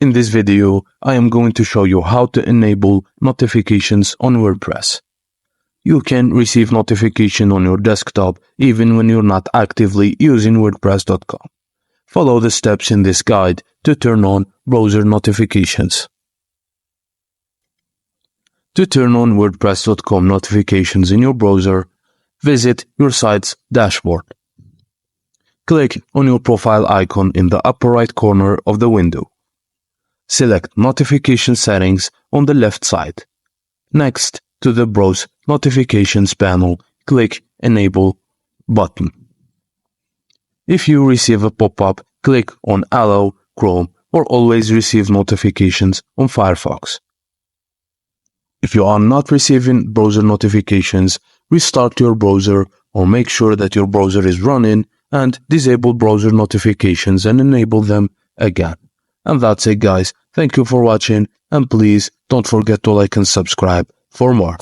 In this video, I am going to show you how to enable notifications on WordPress. You can receive notification on your desktop even when you're not actively using WordPress.com. Follow the steps in this guide to turn on browser notifications. To turn on WordPress.com notifications in your browser, visit your site's dashboard. Click on your profile icon in the upper right corner of the window. Select Notification Settings on the left side. Next to the Browse Notifications panel, click Enable button. If you receive a pop-up, click on Allow Chrome or Always Receive Notifications on Firefox. If you are not receiving browser notifications, restart your browser or make sure that your browser is running and disable browser notifications and enable them again. And that's it, guys. Thank you for watching, and please don't forget to like and subscribe for more.